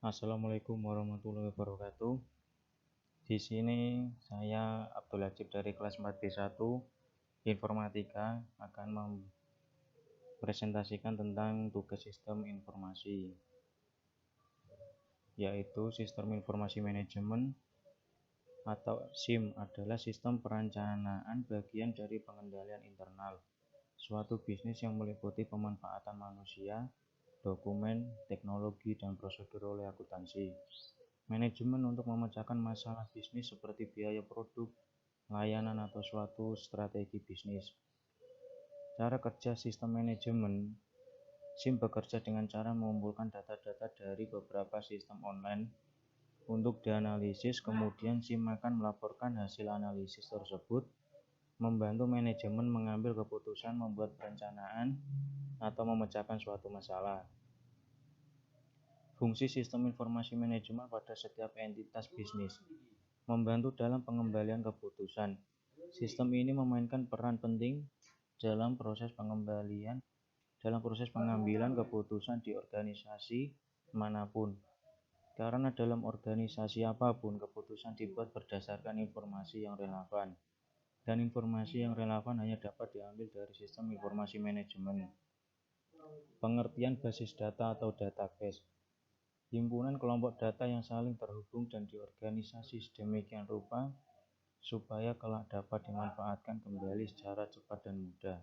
Assalamualaikum warahmatullahi wabarakatuh. Di sini saya Abdul Hajib dari kelas 4B1 Informatika akan mempresentasikan tentang tugas sistem informasi, yaitu Sistem Informasi Manajemen atau SIM adalah sistem perencanaan bagian dari pengendalian internal suatu bisnis yang meliputi pemanfaatan manusia, dokumen, teknologi, dan prosedur oleh akuntansi. Manajemen untuk memecahkan masalah bisnis seperti biaya produk, layanan, atau suatu strategi bisnis. Cara kerja sistem manajemen SIM bekerja dengan cara mengumpulkan data-data dari beberapa sistem online untuk dianalisis, kemudian SIM akan melaporkan hasil analisis tersebut, membantu manajemen mengambil keputusan, membuat perencanaan, atau memecahkan suatu masalah. Fungsi sistem informasi manajemen pada setiap entitas bisnis membantu dalam pengembalian keputusan. Sistem ini memainkan peran penting dalam proses pengambilan keputusan di organisasi manapun. Karena dalam organisasi apapun, keputusan dibuat berdasarkan informasi yang relevan. Dan informasi yang relevan hanya dapat diambil dari sistem informasi manajemen. Pengertian basis data atau database. Himpunan kelompok data yang saling terhubung dan diorganisasi sedemikian rupa supaya kelak dapat dimanfaatkan kembali secara cepat dan mudah.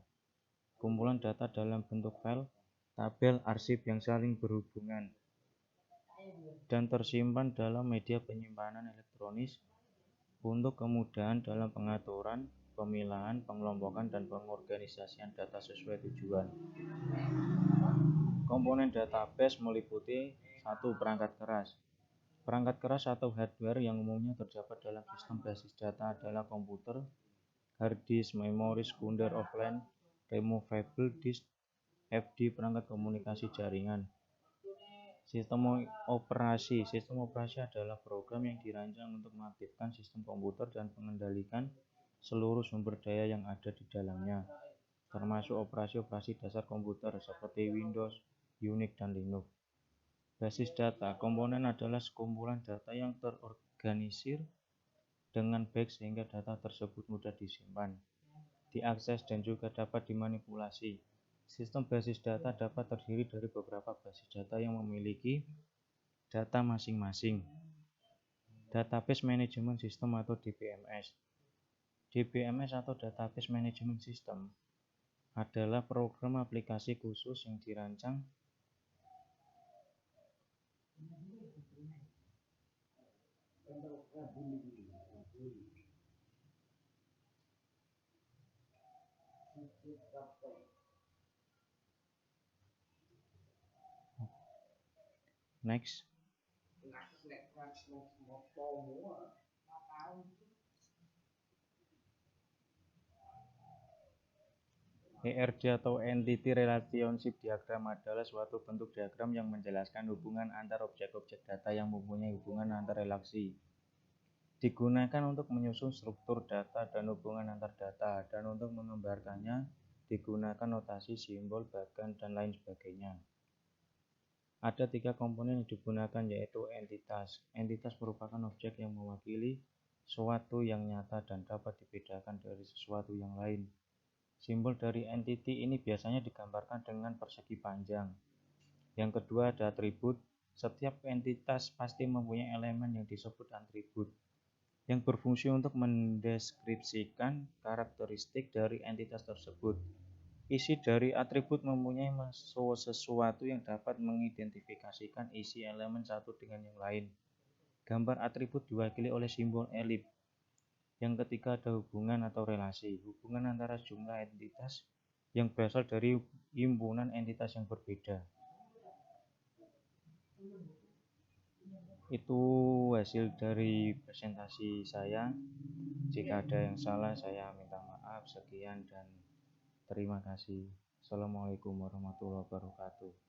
Kumpulan data dalam bentuk file, tabel, arsip yang saling berhubungan dan tersimpan dalam media penyimpanan elektronis untuk kemudahan dalam pengaturan, pemilahan, pengelompokan, dan pengorganisasian data sesuai tujuan. Komponen database meliputi 1. Perangkat keras. Perangkat keras atau hardware yang umumnya terdapat dalam sistem basis data adalah komputer, hard disk, memori sekunder offline, removable disk, FD, perangkat komunikasi jaringan. Sistem operasi. Sistem operasi adalah program yang dirancang untuk mengaktifkan sistem komputer dan mengendalikan seluruh sumber daya yang ada di dalamnya, termasuk operasi-operasi dasar komputer seperti Windows, Unix, dan Linux. Basis data. Komponen adalah sekumpulan data yang terorganisir dengan baik sehingga data tersebut mudah disimpan, diakses, dan juga dapat dimanipulasi. Sistem basis data dapat terdiri dari beberapa basis data yang memiliki data masing-masing. Database Management System atau DBMS. DBMS atau Database Management System adalah program aplikasi khusus yang dirancang Next. ERD atau Entity Relationship Diagram adalah suatu bentuk diagram yang menjelaskan hubungan antar objek-objek data yang mempunyai hubungan antar relasi. Digunakan untuk menyusun struktur data dan hubungan antar data, dan untuk menggambarkannya digunakan notasi, simbol, bagan, dan lain sebagainya. Ada 3 komponen yang digunakan, yaitu entitas. Entitas merupakan objek yang mewakili suatu yang nyata dan dapat dibedakan dari sesuatu yang lain. Simbol dari entity ini biasanya digambarkan dengan persegi panjang. Yang kedua ada atribut. Setiap entitas pasti mempunyai elemen yang disebut atribut, yang berfungsi untuk mendeskripsikan karakteristik dari entitas tersebut. Isi dari atribut mempunyai sesuatu yang dapat mengidentifikasikan isi elemen satu dengan yang lain. Gambar atribut diwakili oleh simbol elip. Yang ketiga ada hubungan atau relasi. Hubungan antara jumlah entitas yang berasal dari himpunan entitas yang berbeda. Itu hasil dari presentasi saya. Jika ada yang salah, saya minta maaf. Sekian dan terima kasih. Assalamualaikum warahmatullahi wabarakatuh.